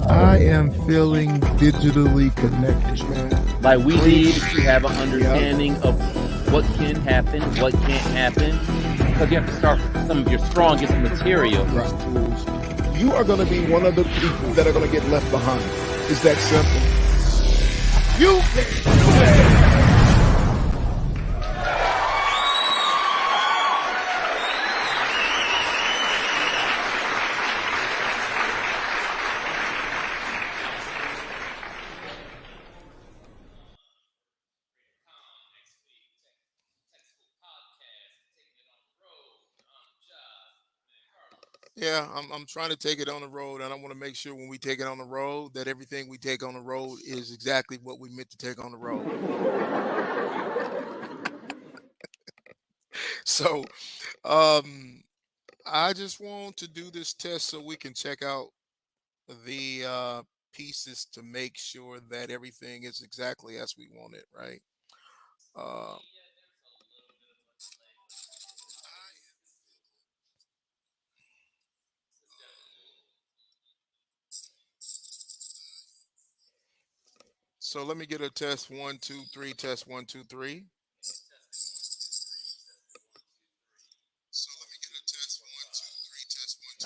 I am feeling digitally connected, man. Like we need Preach. to have an Yep. understanding of what can happen, what can't happen, because you have to start with some of your strongest material. Right. You are going to be one of the people that are going to get left behind. It's that simple. You can. Yeah, I'm trying to take it on the road, and I want to make sure when we take it on the road that everything we take on the road is exactly what we meant to take on the road. So, um, I just want to do this test so we can check out the pieces to make sure that everything is exactly as we want it, right? Uh, so let me get a test 1, 2, 3, test 1, 2, 3.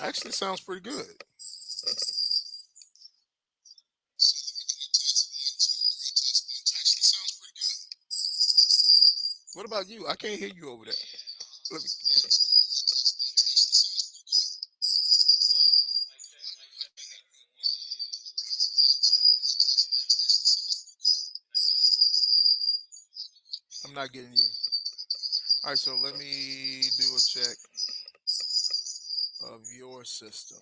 Actually, sounds pretty good. What about you? I can't hear you over there. Let me, I'm not getting you. All right, so let me do a check of your system.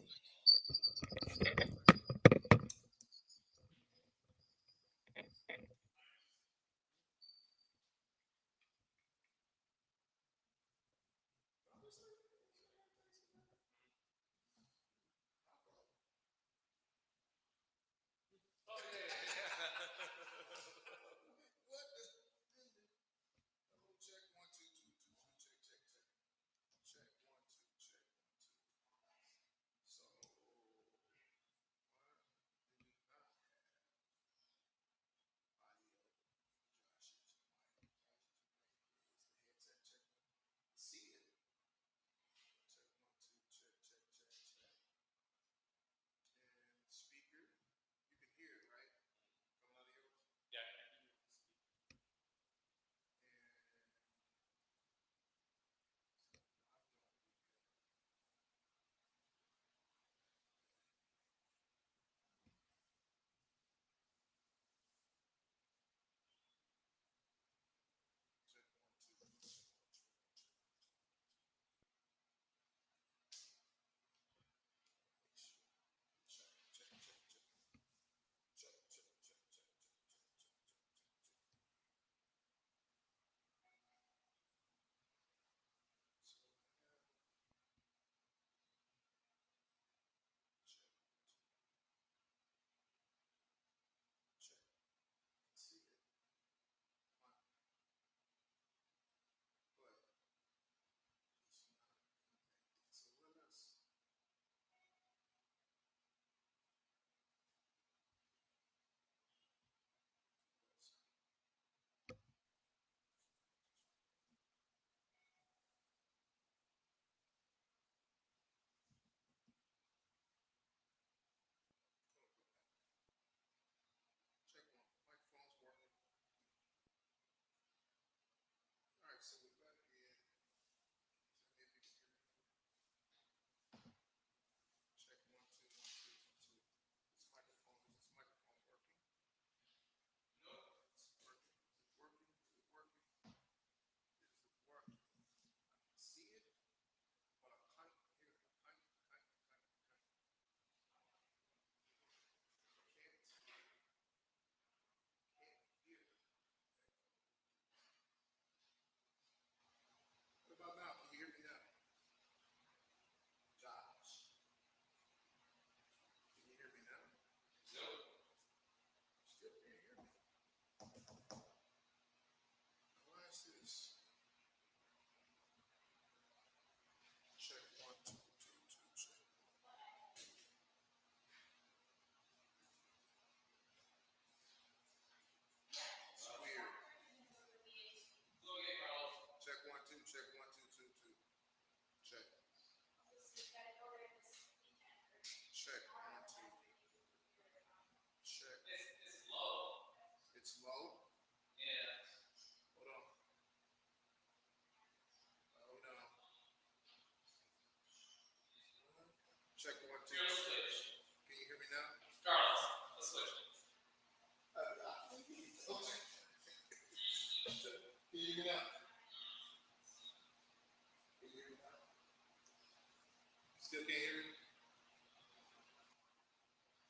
Still can't hear me?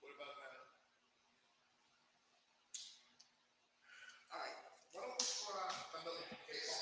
What about now? All right. Why don't we try another case?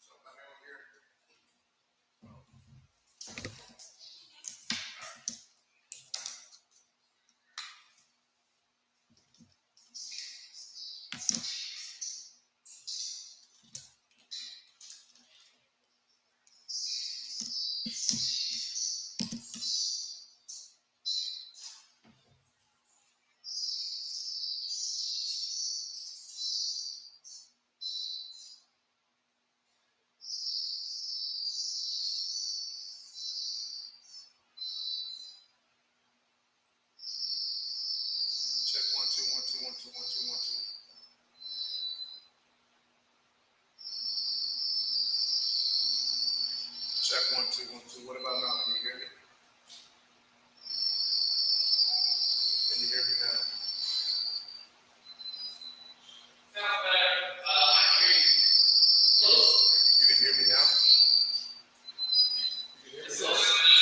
Somebody over here. Check one, two, one, two, one, two, one, two, one, two. Check one, two, one, two. What about now? Can you hear me? Can you hear me now? You can hear me now? You can hear me now?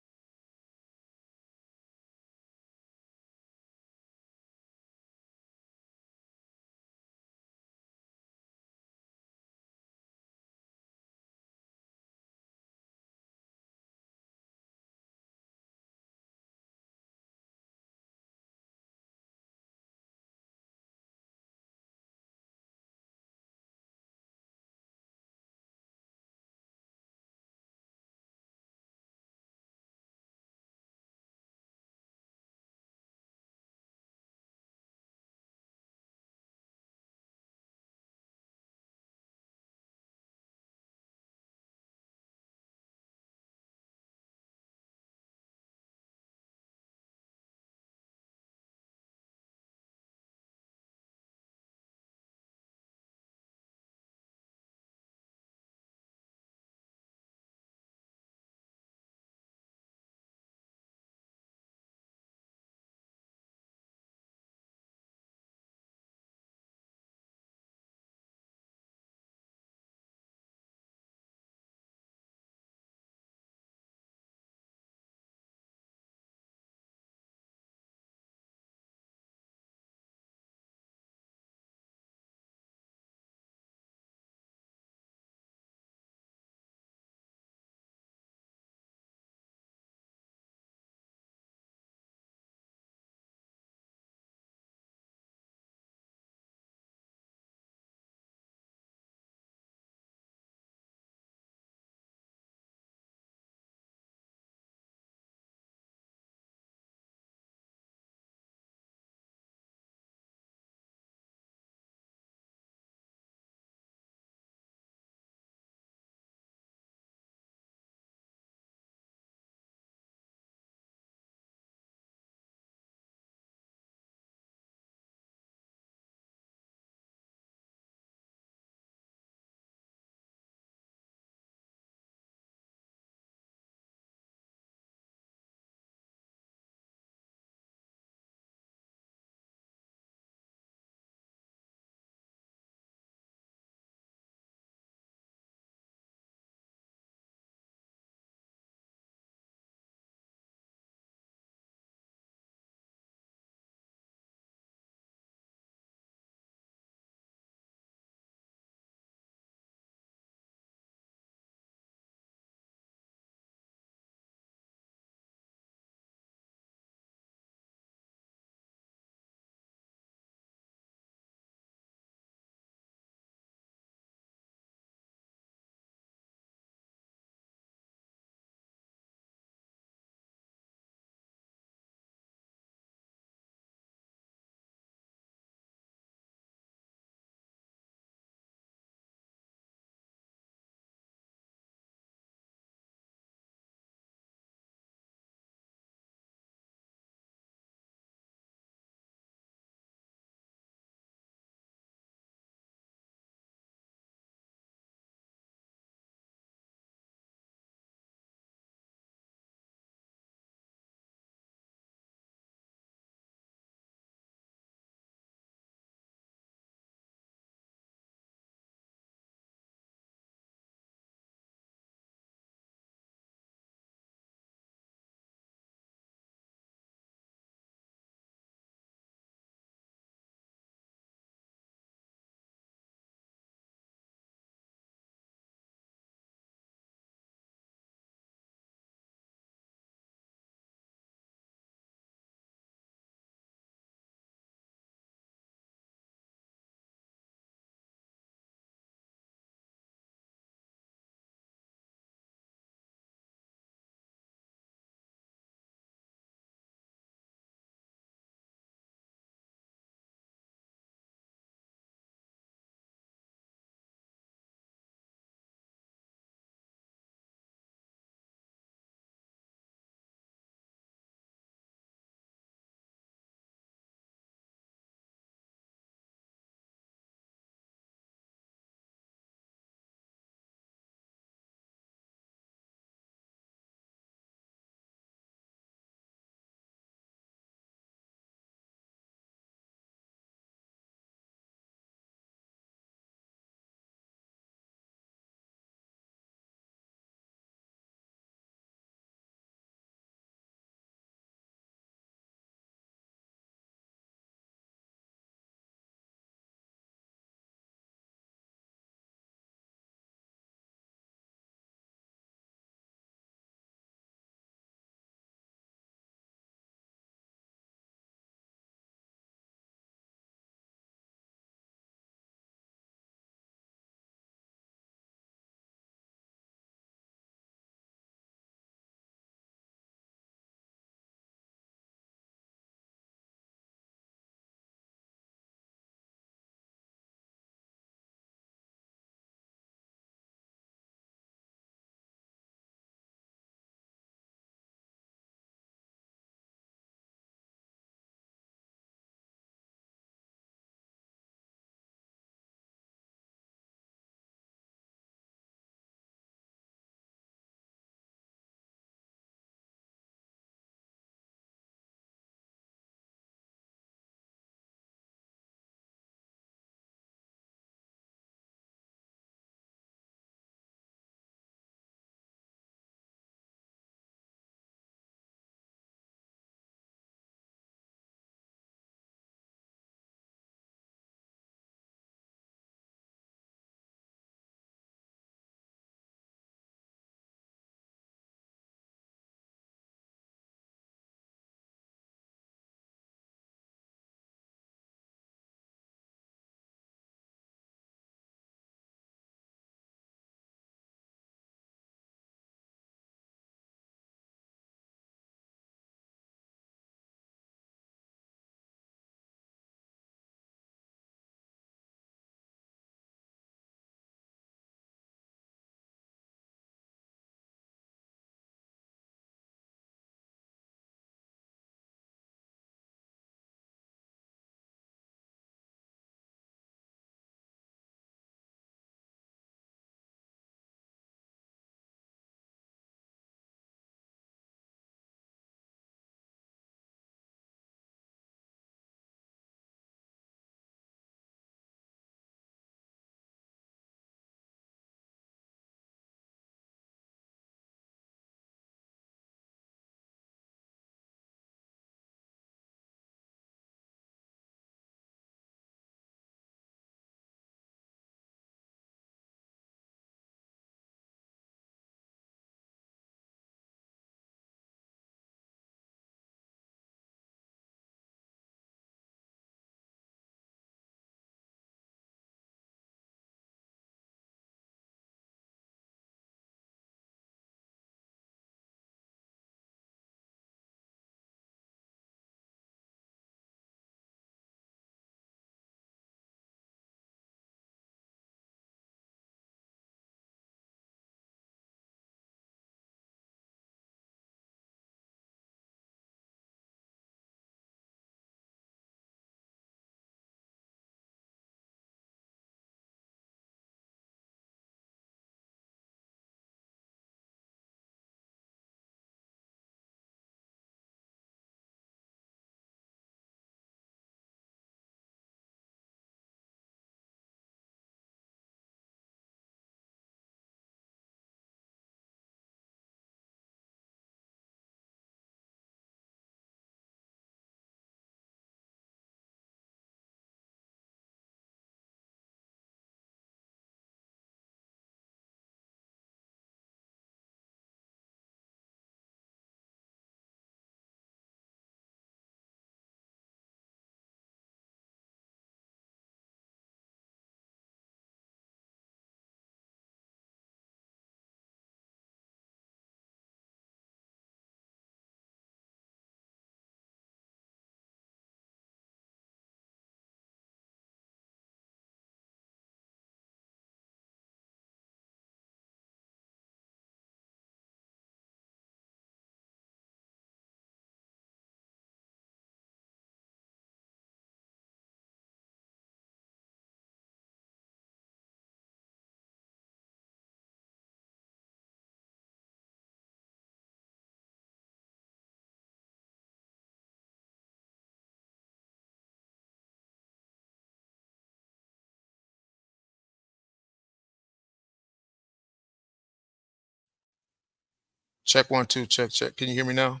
Check one, two, check, check. Can you hear me now?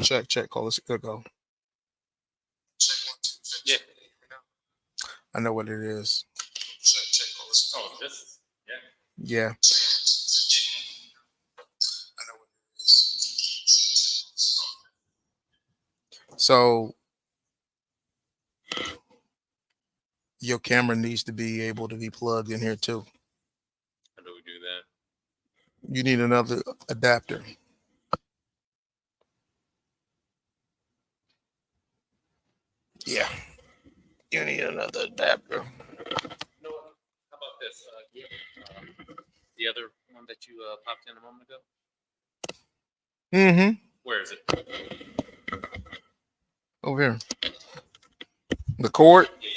Check, check. Call us. Good go. Check one, two, check, Yeah. check. Can you hear me now? I know what it is. Check, check. Call us. Oh, this is yeah. Yeah. I know what it is. So your camera needs to be able to be plugged in here too. How do we do that? You need another adapter. Yeah. You need another adapter. You know what? How about this? The other one that you popped in a moment ago. Mm-hmm. Where is it? Over here. The cord. Yeah.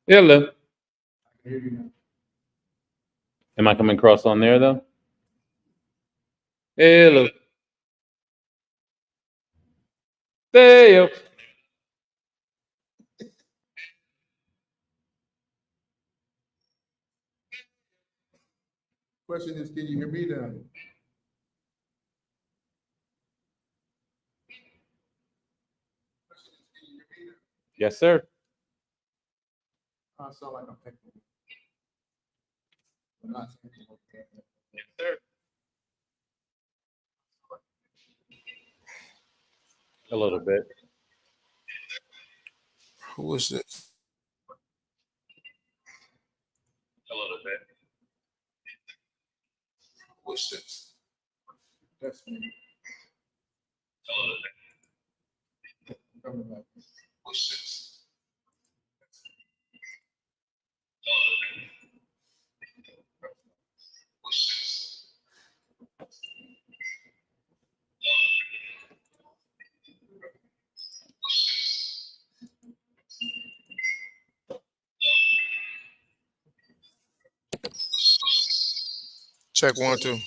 Hello. Am I coming across on there though? Hello. Theo. Question is, can you hear me now? Yes, sir. I sound like I'm technical. Not technical. Yes, sir. A little bit. Who is this? A little bit. Who is this? That's me. A little bit. Coming back. Who's this? Check 1 2.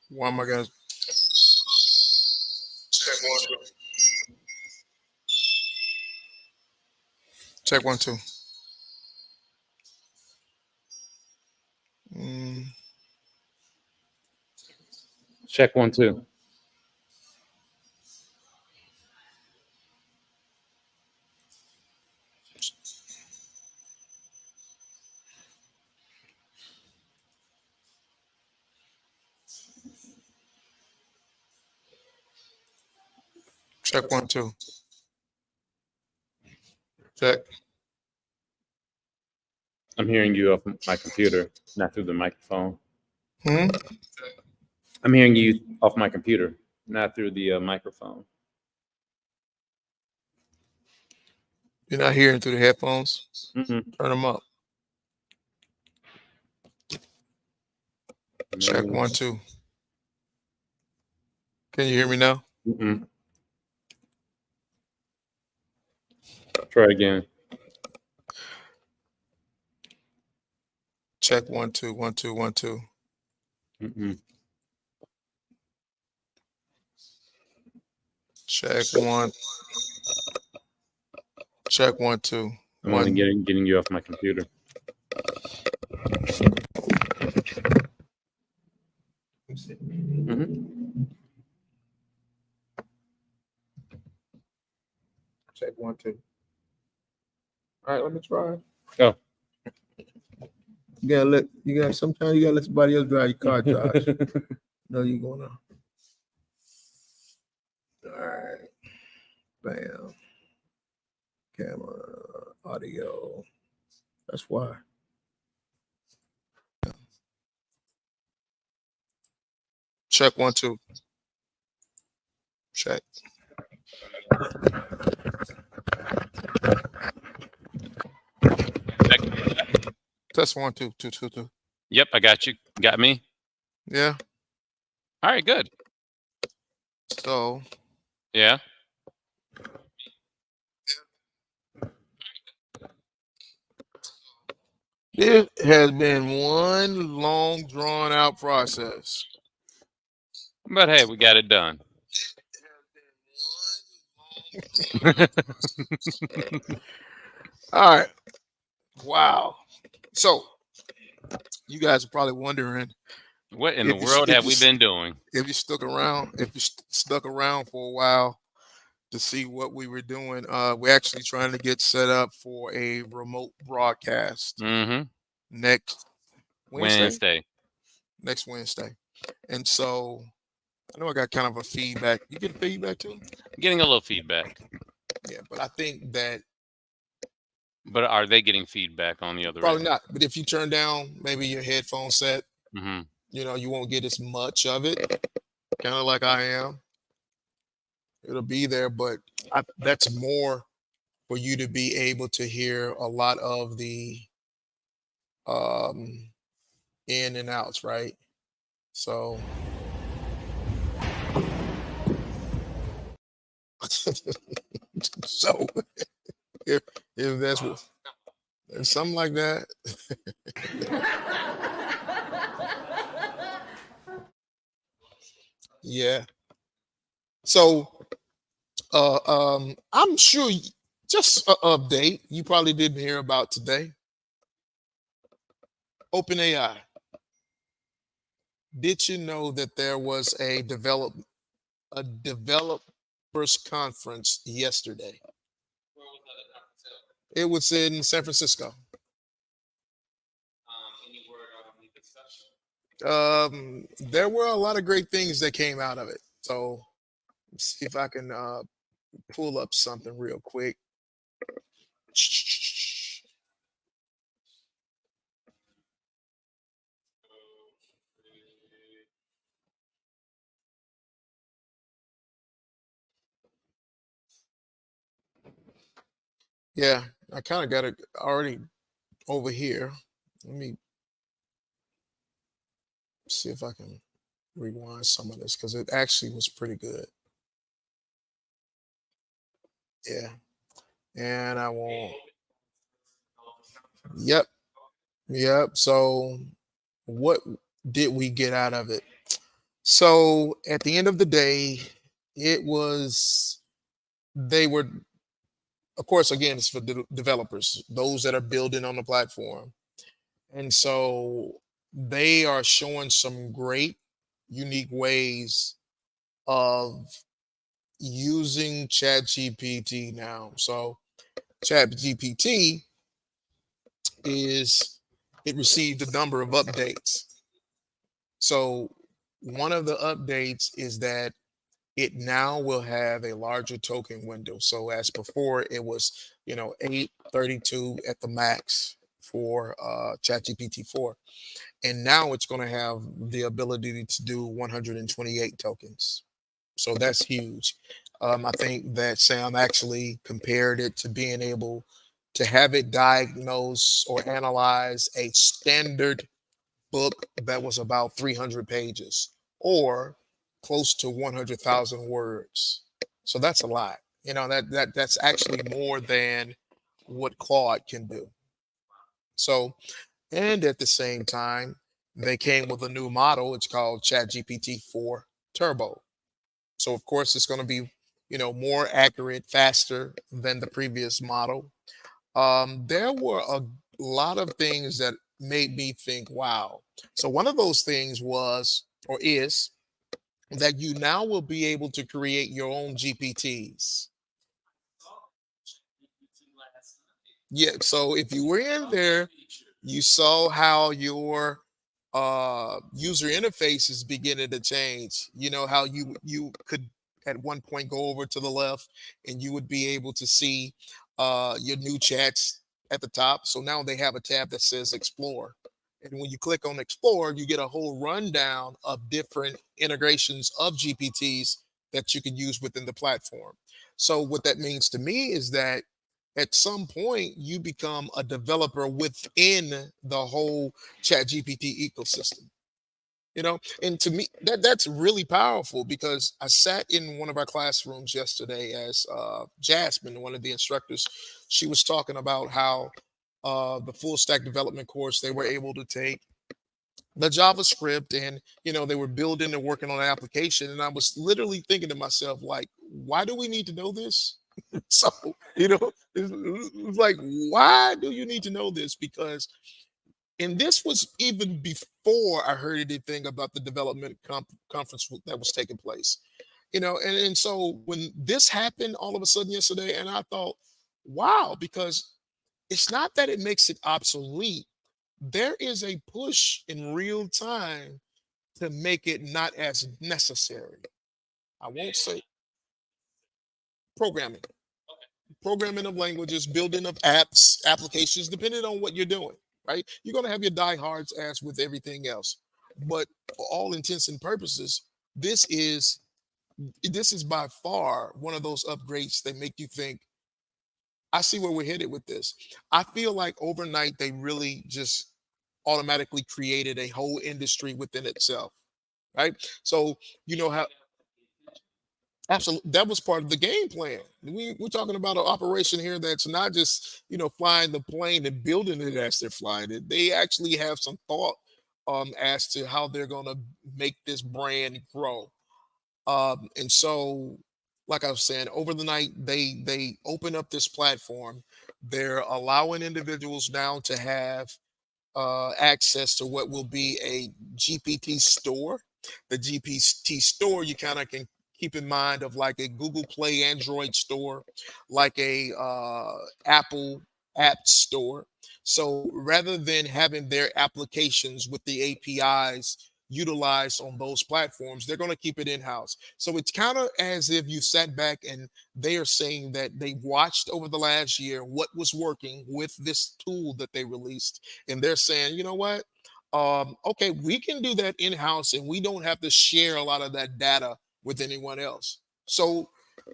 Why am I gonna check 1 2? Check 1 2. Mm, Check 1 2. check 1 2. Check. I'm hearing you off my computer, not through the microphone. Hmm? I'm hearing you off my computer, not through the microphone. You're not hearing through the headphones? Mm-mm. Turn them up. Check Man. 1 2. Can you hear me now? Mm-mm. Try again. Check 1 2 1 2 1 2. Mm-mm. Check 1. Check 1 2. I'm only 1. getting you off my computer. Mm-hmm. Check 1 2. All right, let me try. Oh. Sometimes you gotta let somebody else drive your car, Josh. No, you're gonna. All right. Bam. Camera, audio. That's why. Check 1 2. Check. Test 1 2 2 2 2. Yep, I got you. Got me? Yeah. All right, good. So Yeah. it has been one long, drawn out process. But hey, we got it done. All right. Wow. So you guys are probably wondering What in the if you world if have you we been doing? if you stuck around, if you stuck around for a while to see what we were doing. We're actually trying to get set up for a remote broadcast Mm-hmm. next Wednesday. next Wednesday. And so I know I got kind of a feedback. You get feedback too? Getting a little feedback. Yeah, but I think that But are they getting feedback on the other probably end? not. But if you turn down maybe your headphone set, Mm-hmm. you won't get as much of it. Kind of like I am. It'll be there, but that's more for you to be able to hear a lot of the um in and outs, right? So so If that's what, something like that. Yeah. So, I'm sure just an update you probably didn't hear about today. OpenAI. Did you know that there was a developers conference yesterday? It was in San Francisco. There were a lot of great things that came out of it. So let's see if I can pull up something real quick. Yeah, I kind of got it already over here. Let me see if I can rewind some of this because it actually was pretty good. Yeah, and I won't. Yep, yep. So, what did we get out of it? So, at the end of the day, it was they were, of course, again, it's for developers, those that are building on the platform, and so they are showing some great, unique ways of using ChatGPT now. So ChatGPT is it received a number of updates. So one of the updates is that it now will have a larger token window. So as before, it was 832 at the max for ChatGPT 4, and now it's going to have the ability to do 128 tokens. So that's huge. I think that Sam actually compared it to being able to have it diagnose or analyze a standard book that was about 300 pages or close to 100,000 words. So that's a lot. That's actually more than what Claude can do. So, and at the same time, they came with a new model. It's called ChatGPT 4 Turbo. So of course it's going to be, more accurate, faster than the previous model. There were a lot of things that made me think, wow. So one of those things was or is that you now will be able to create your own GPTs. Yeah, so if you were in there, you saw how your user interface is beginning to change. You know how you could at one point go over to the left and you would be able to see your new chats at the top. So now they have a tab that says Explore. And when you click on Explore, you get a whole rundown of different integrations of GPTs that you can use within the platform. So what that means to me is that at some point you become a developer within the whole chat gpt ecosystem, and to me that's really powerful because I sat in one of our classrooms yesterday as Jasmine, one of the instructors. She was talking about how the full stack development course they were able to take the JavaScript, and they were building and working on an application, and I was literally thinking to myself, like, why do we need to know this? So, it's like, why do you need to know this? Because, and this was even before I heard anything about the development conference that was taking place, and so when this happened all of a sudden yesterday, and I thought, wow, because it's not that it makes it obsolete. There is a push in real time to make it not as necessary. I won't say programming, programming of languages, building of apps, applications, depending on what you're doing, right? You're going to have your diehards as with everything else. But for all intents and purposes, this is this is by far one of those upgrades that make you think, I see where we're headed with this. I feel like overnight they really just automatically created a whole industry within itself, right? So you know how Absolutely, that was part of the game plan. We're talking about an operation here that's not just flying the plane and building it as they're flying it. They actually have some thought as to how they're going to make this brand grow. And so, like I was saying, over the night they open up this platform. They're allowing individuals now to have access to what will be a GPT store. The GPT store you kind of can keep in mind of like a Google Play Android store, like a Apple app store. So rather than having their applications with the APIs utilized on those platforms, they're going to keep it in house. So it's kind of as if you sat back and they are saying that they watched over the last year what was working with this tool that they released, and they're saying, you know what? Okay, we can do that in house, and we don't have to share a lot of that data with anyone else. So,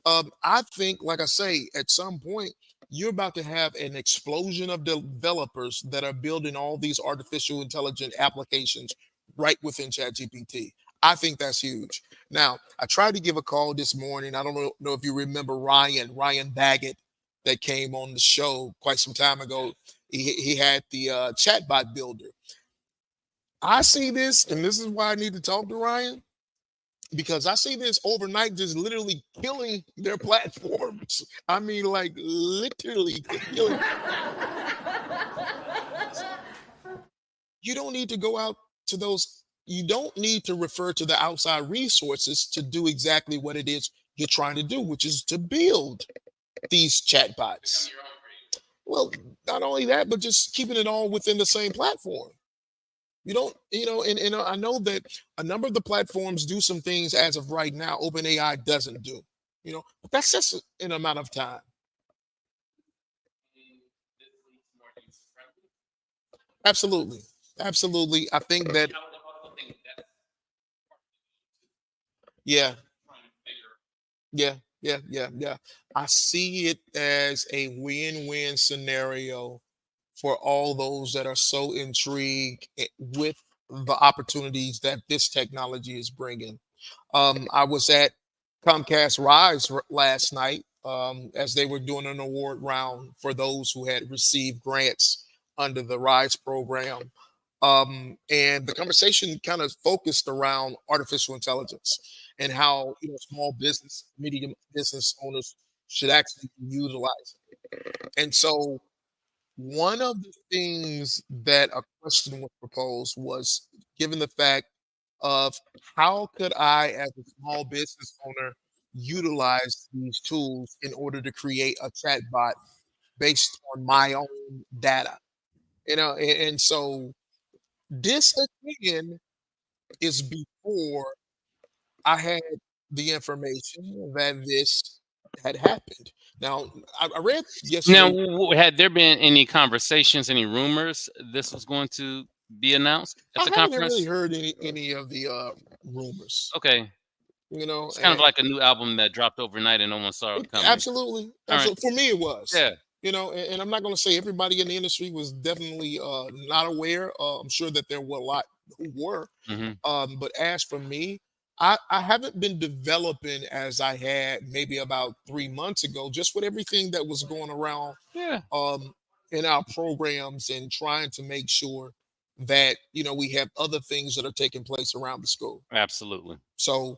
I think, like I say, at some point, you're about to have an explosion of developers that are building all these artificial intelligent applications right within ChatGPT. I think that's huge. Now, I tried to give a call this morning. I don't know if you remember Ryan Baggett, that came on the show quite some time ago. He had the chatbot builder. I see this, and this is why I need to talk to Ryan, because I see this overnight just literally killing their platforms. I mean, like literally killing. You don't need to go out to those. You don't need to refer to the outside resources to do exactly what it is you're trying to do, which is to build these chatbots. Well, not only that, but just keeping it all within the same platform. You don't, and I know that a number of the platforms do some things as of right now, OpenAI doesn't do, but that's just an amount of time. Absolutely. Absolutely. I think that, yeah, yeah, yeah. I see it as a win win scenario for all those that are so intrigued with the opportunities that this technology is bringing. I was at Comcast Rise last night as they were doing an award round for those who had received grants under the Rise program. And the conversation kind of focused around artificial intelligence and how small business, medium business owners should actually utilize it. And so one of the things that a question was proposed was, given the fact of how could I, as a small business owner, utilize these tools in order to create a chatbot based on my own data? And so this again is before I had the information that this had happened. Now, I read Now, yesterday. had there been any conversations, any rumors this was going to be announced at I the haven't really conference? heard any of the rumors. Okay, it's kind of And like a new album that dropped overnight and no one saw it coming. absolutely, All right, absolutely. For me, it was. yeah, And I'm not going to say everybody in the industry was definitely not aware. I'm sure that there were a lot who were. hmm But as for me, I haven't been developing as I had maybe about 3 months ago, just with everything that was going around yeah, um, in our programs and trying to make sure that we have other things that are taking place around the school. absolutely. So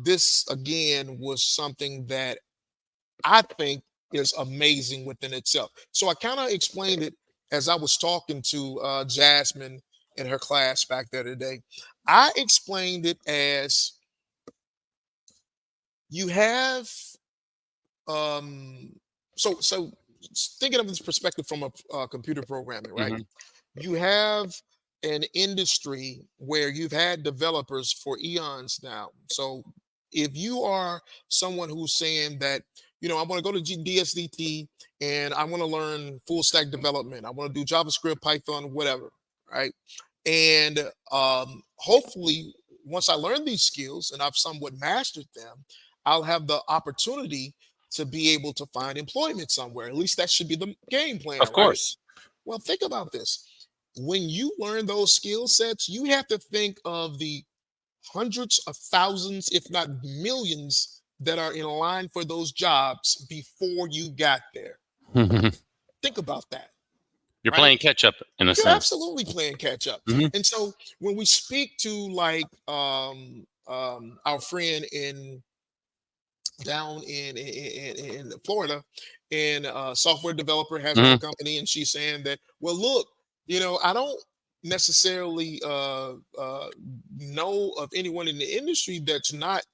this again was something that I think is amazing within itself. So I kind of explained it as I was talking to Jasmine in her class back there today. I explained it as you have um so thinking of this perspective from a computer programming, right? hmm You have an industry where you've had developers for eons now. So if you are someone who's saying that, I want to go to DSDT and I want to learn full stack development, I want to do JavaScript, Python, whatever, right? And hopefully, once I learn these skills and I've somewhat mastered them, I'll have the opportunity to be able to find employment somewhere. At least that should be the game plan, Of right? course. Well, think about this. When you learn those skill sets, you have to think of the hundreds of thousands, if not millions, that are in line for those jobs before you got there. You're Think about that, right? playing catch up in a You're sense. absolutely playing catch up. Hmm. And so when we speak to like our friend in down in Florida, and software developer has her own Hmm. company, and she's saying that, well, look, I don't necessarily know of anyone in the industry that's not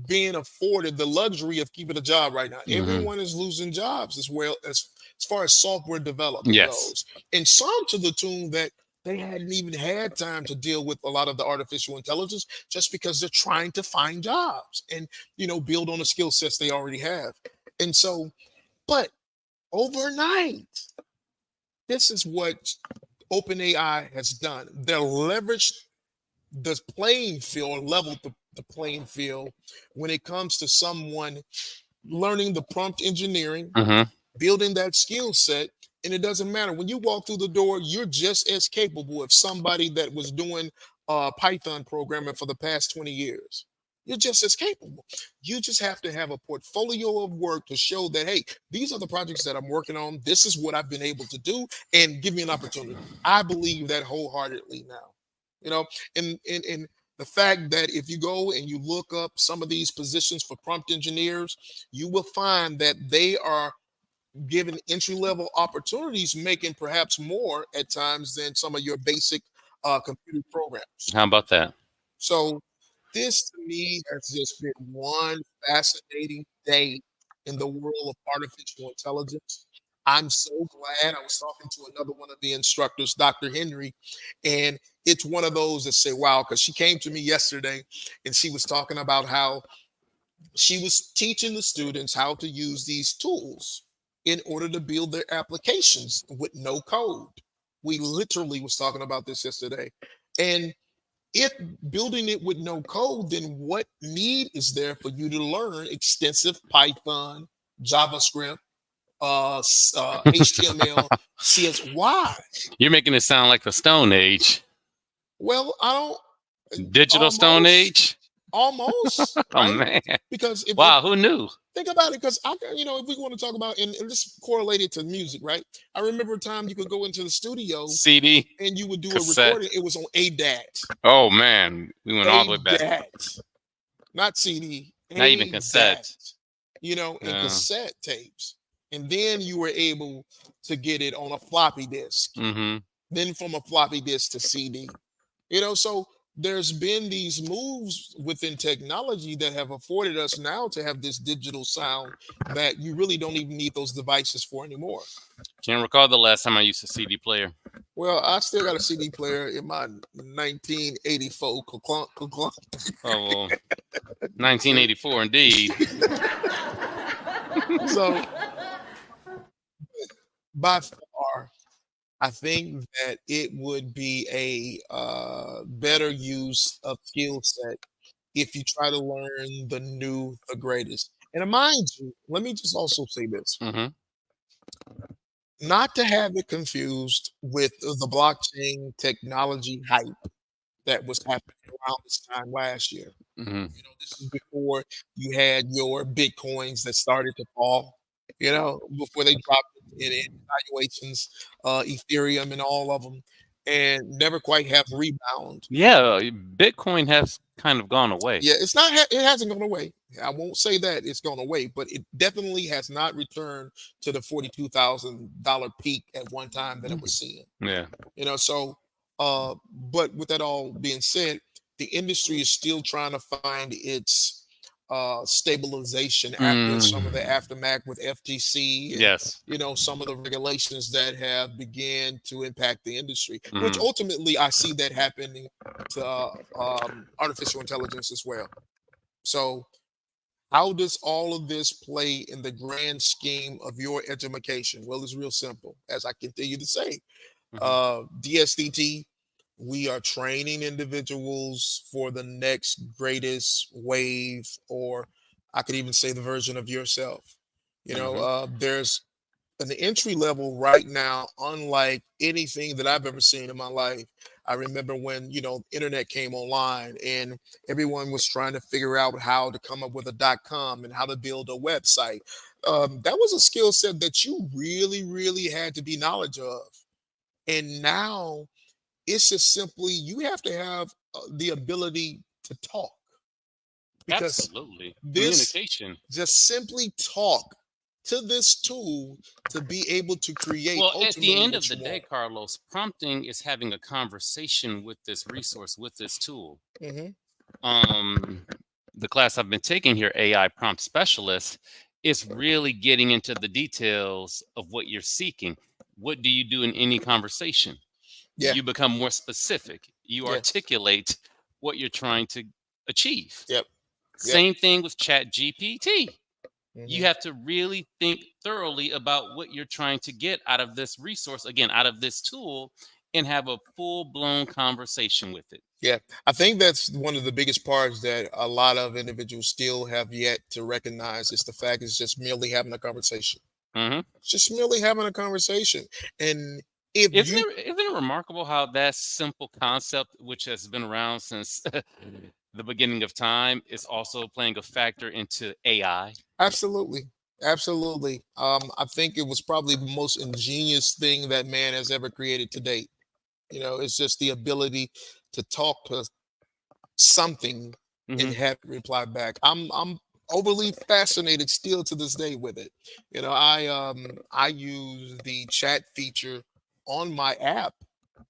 being afforded the luxury of keeping a job right now. Hmm. Everyone is losing jobs as far as software development Yes. goes, and some to the tune that they hadn't even had time to deal with a lot of the artificial intelligence just because they're trying to find jobs and build on the skill sets they already have. And so, but overnight, this is what OpenAI has done. They're leveraged the playing field, or leveled the playing field when it comes to someone learning the prompt engineering, Hmm. building that skill set. And it doesn't matter when you walk through the door, you're just as capable of somebody that was doing Python programming for the past 20 years. You're just as capable. You just have to have a portfolio of work to show that, hey, these are the projects that I'm working on. This is what I've been able to do, and give me an opportunity. I believe that wholeheartedly now. You know, and the fact that if you go and you look up some of these positions for prompt engineers, you will find that they are given entry level opportunities, making perhaps more at times than some of your basic computer programs. How about that? So this to me has just been one fascinating day in the world of artificial intelligence. I'm so glad. I was talking to another one of the instructors, Dr. Henry, and it's one of those that say, wow, because she came to me yesterday and she was talking about how she was teaching the students how to use these tools in order to build their applications with no code. We literally was talking about this yesterday. And if building it with no code, then what need is there for you to learn extensive Python, JavaScript, HTML, CS? Why? You're making it sound like the Stone Age, Well, I don't digital Stone almost, Age. almost, Oh right? man! Because if Wow, who knew? think about it, because if we want to talk about and this correlated to music, right? I remember a time you could go into the studio CD, and you would do a cassette. recording. It was on ADAT, Oh man, we went all the way back. ADAT, not CD, Not even ADAT, cassette. and Uh, cassette tapes. And then you were able to get it on a floppy disk, mm-hmm. then from a floppy disk to CD. So there's been these moves within technology that have afforded us now to have this digital sound that you really don't even need those devices for anymore. Can't recall the last time I used a CD player. Well, I still got a CD player in my 1984 Clunk, Clunk. Oh, well, 1984 indeed. So by far, I think that it would be a better use of skill set if you try to learn the new, the greatest. And mind you, let me just also say this, Hmm. not to have it confused with the blockchain technology hype that was happening around this time last year. Hmm. This is before you had your bitcoins that started to fall, before they dropped in valuations, Ethereum and all of them, and never quite have rebound. Yeah, Bitcoin has kind of gone away. Yeah, it hasn't gone away. I won't say that it's gone away, but it definitely has not returned to the $42,000 peak at one time that it was seeing. Yeah. So but with that all being said, the industry is still trying to find its stabilization after some of the Mm. aftermath with FTC and Yes. some of the regulations that have began to impact the industry, which Hmm. ultimately I see that happening to artificial intelligence as well. So how does all of this play in the grand scheme of your education? Well, it's real simple, as I continue to say. Hmm. DSDT, we are training individuals for the next greatest wave, or I could even say the version of yourself. Hmm. There's an entry level right now, unlike anything that I've ever seen in my life. I remember when, internet came online and everyone was trying to figure out how to come up with a .com and how to build a website. That was a skill set that you really, really had to be knowledge of. And now it's just simply you have to have the ability to talk, because Absolutely. this Communication. just simply talk to this tool to be able to create Well, at the ultimately end what of the you day, want. Carlos, prompting is having a conversation with this resource, with this tool. Hmm. Um, the class I've been taking here, AI prompt specialist, is really getting into the details of what you're seeking. What do you do in any conversation? Yeah. You become more specific. You Yeah. articulate what you're trying to achieve. Yep. Yep. Same thing with Chat GPT. You Hmm. have to really think thoroughly about what you're trying to get out of this resource, again, out of this tool, and have a full blown conversation with it. Yeah. I think that's one of the biggest parts that a lot of individuals still have yet to recognize is the fact it's just merely having a conversation. Hmm. It's just merely having a conversation. And if Isn't you it, isn't it remarkable how that simple concept, which has been around since the beginning of time, is also playing a factor into AI? Absolutely. Absolutely. I think it was probably the most ingenious thing that man has ever created to date. It's just the ability to talk to something and Hmm. have it reply back. I'm overly fascinated still to this day with it. I use the chat feature on my app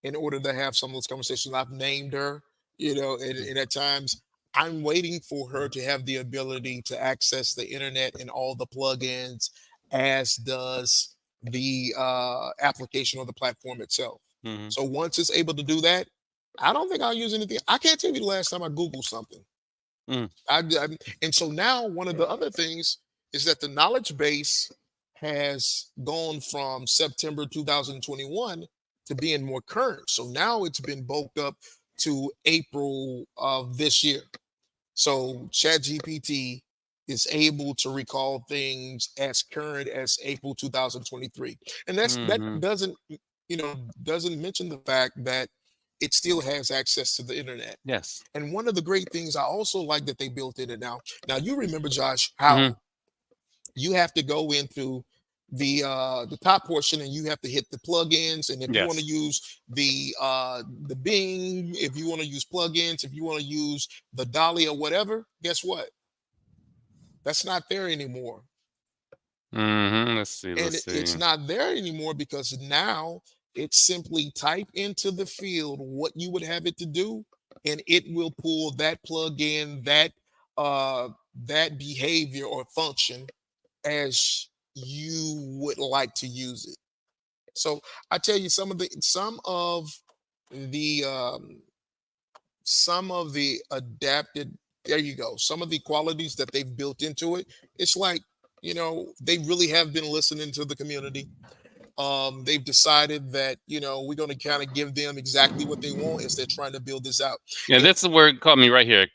in order to have some of those conversations. I've named her, and at times I'm waiting for her to have the ability to access the internet and all the plugins, as does the application or the platform itself. Hmm. So once it's able to do that, I don't think I'll use anything. I can't tell you the last time I Googled something. Mm. And so now one of the other things is that the knowledge base has gone from September 2021 to being more current. So now it's been bulked up to April of this year. So ChatGPT is able to recall things as current as April 2023. And that Hmm. doesn't mention the fact that it still has access to the internet. Yes. And one of the great things I also like that they built in it now. Now you remember, Josh, Hmm. how you have to go into the top portion and you have to hit the plugins. And if you want to Yes. use the Bing, if you want to use plugins, if you want to use the Dolly or whatever, guess what? That's not there anymore. Let's see. And Let's it's see. not there anymore because now it's simply type into the field what you would have it to do, and it will pull that plug-in, uh that behavior or function as you would like to use it. So I tell you, the some of the adapted there you go, some of the qualities that they've built into it, it's like, they really have been listening to the community. They've decided that, we're going to kind of give them exactly what they want as they're trying to build this out. Yeah, And that's the word caught me right here.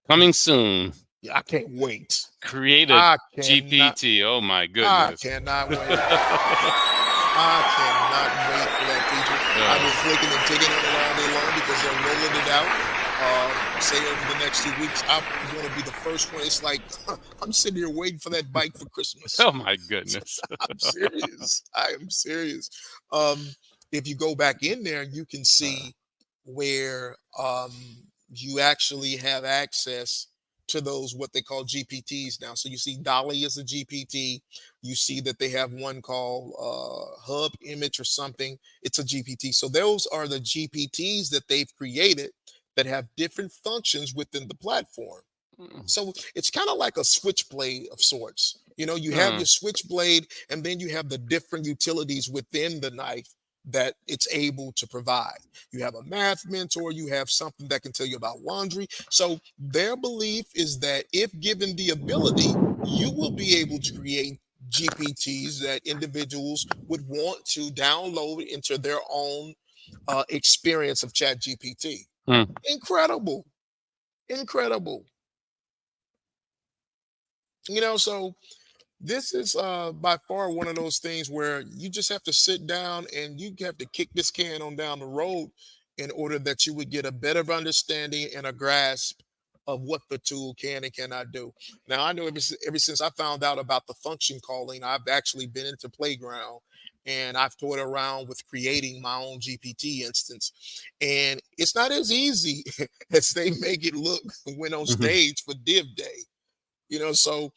Coming soon. yeah, I can't wait. Create a I cannot. GPT. Oh my I goodness. cannot wait. I cannot wait for that feature. I've been clicking and digging on it all day long because they're rolling it out. Say over the next 2 weeks, I'm going to be the first one. It's like I'm sitting here waiting for that bike for Christmas. Oh my goodness. I'm serious. I am serious. Um, if you go back in there, you can see where you actually have access to those what they call GPTs now. So you see Dolly is a GPT. You see that they have one called Hub Image or something. It's a GPT. So those are the GPTs that they've created that have different functions within the platform. So it's kind of like a switchblade of sorts. You have Hmm. your switchblade, and then you have the different utilities within the knife that it's able to provide. You have a math mentor, you have something that can tell you about laundry. So their belief is that if given the ability, you will be able to create GPTs that individuals would want to download into their own experience of Chat GPT. Hmm. Incredible. Incredible. So This is by far one of those things where you just have to sit down and you have to kick this can on down the road in order that you would get a better understanding and a grasp of what the tool can and cannot do. Now, I know ever since I found out about the function calling, I've actually been into Playground and I've toyed around with creating my own GPT instance. And it's not as easy as they make it look when on Mhm. stage for Div Day. So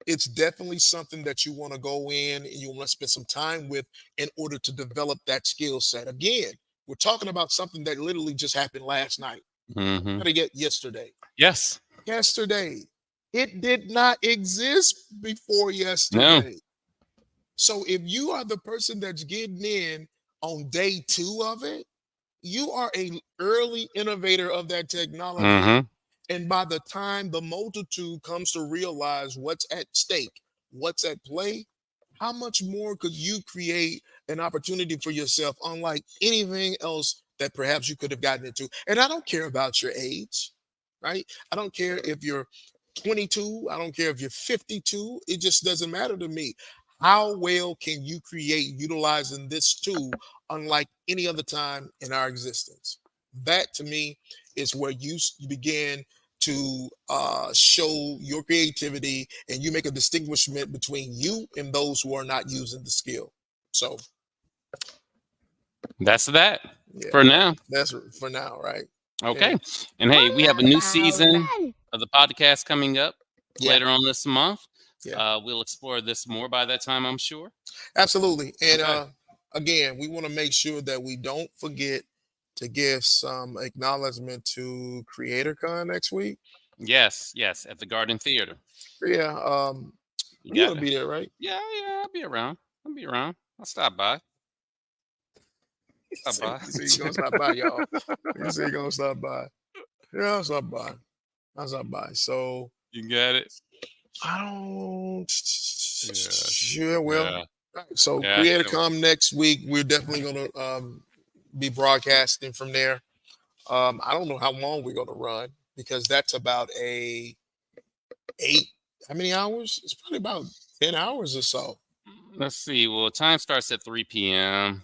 it's definitely something that you want to go in and you want to spend some time with in order to develop that skill set. Again, we're talking about something that literally just happened last night. Mhm. Gotta get yesterday. Yes. Yesterday. It did not exist before No. yesterday. So if you are the person that's getting in on day two of it, you are a early innovator of that technology. Mhm. And by the time the multitude comes to realize what's at stake, what's at play, how much more could you create an opportunity for yourself, unlike anything else that perhaps you could have gotten into? And I don't care about your age, right? I don't care if you're 22, I don't care if you're 52, it just doesn't matter to me. How well can you create utilizing this tool unlike any other time in our existence? That to me is where you begin to show your creativity and you make a distinguishment between you and those who are not using the skill. So, That's that yeah, for now. that's for now, right? And Okay. And hey, we have a new season of the podcast coming up yeah, later on this month. yeah, We'll explore this more by that time, I'm sure. absolutely. And Okay. again, we want to make sure that we don't forget to give some acknowledgement to CreatorCon next week. Yes, yes, at the Garden Theater. Yeah, You you're got gonna to. be there, right? Yeah, yeah, I'll be around. I'll be around. I'll stop by. Stop by. You say you're gonna stop by, y'all. You say you're gonna stop by. Yeah, I'll stop by. I'll stop by. So You got it. I don't. Yeah. Yeah, well, Yeah. right, so Yeah. Creator So, Come next week. We're definitely going to be broadcasting from there. I don't know how long we're going to run because that's about a eight. How many hours? It's probably about 10 hours or so. let's see. Well, time starts at 3 p.m.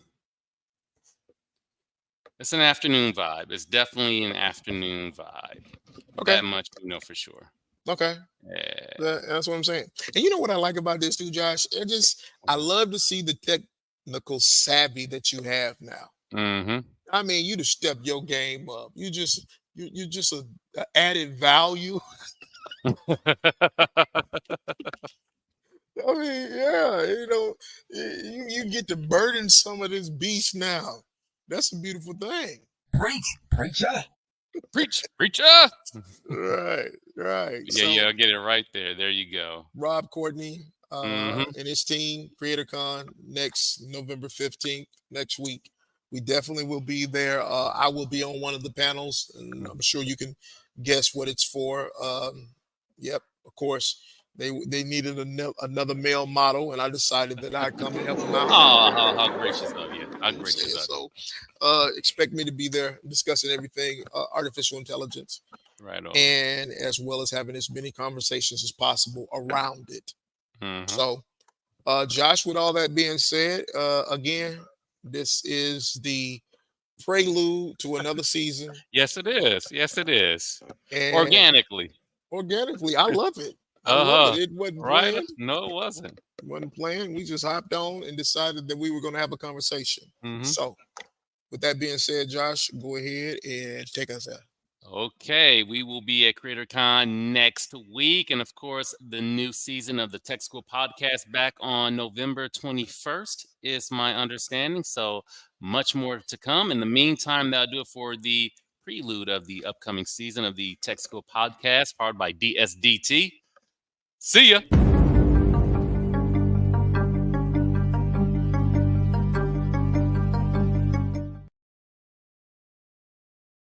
It's an afternoon vibe. It's definitely an afternoon vibe. Okay. That much we know for sure. Okay. Yeah. That's what I'm saying. And you know what I like about this too, Josh? I love to see the technical savvy that you have now. Mm-hmm. I mean, you just step your game up. You're just a added value. I mean, yeah, you get to burden some of this beast now. That's a beautiful thing. Preach, preacher. Preach, preacher. Right, right. Yeah, So yeah, I'll get it right there. There you go. Rob Courtney Mm-hmm. and his team, CreatorCon, next November 15th, next week. We definitely will be there. I will be on one of the panels, and I'm sure you can guess what it's for. Yep, of course. They needed another male model, and I decided that I'd come and help them out. Oh, how gracious of you. How You know what I'm saying? gracious of you. So expect me to be there discussing everything artificial intelligence, Right on. and as well as having as many conversations as possible around it. Mm-hmm. So, Josh, with all that being said, again, this is the prelude to another season, Yes, it is. Yes, it is. and Organically. organically, I love it. I love it. Uh-huh. It wasn't Right? planned. No, it wasn't. Wasn't planned. We just hopped on and decided that we were going to have a conversation. Mm-hmm. So, with that being said, Josh, go ahead and take us out. Okay, we will be at CreatorCon next week. And of course, the new season of the Tech School podcast back on November 21st is my understanding. So much more to come. In the meantime, that'll do it for the prelude of the upcoming season of the Tech School podcast, powered by DSDT. See ya.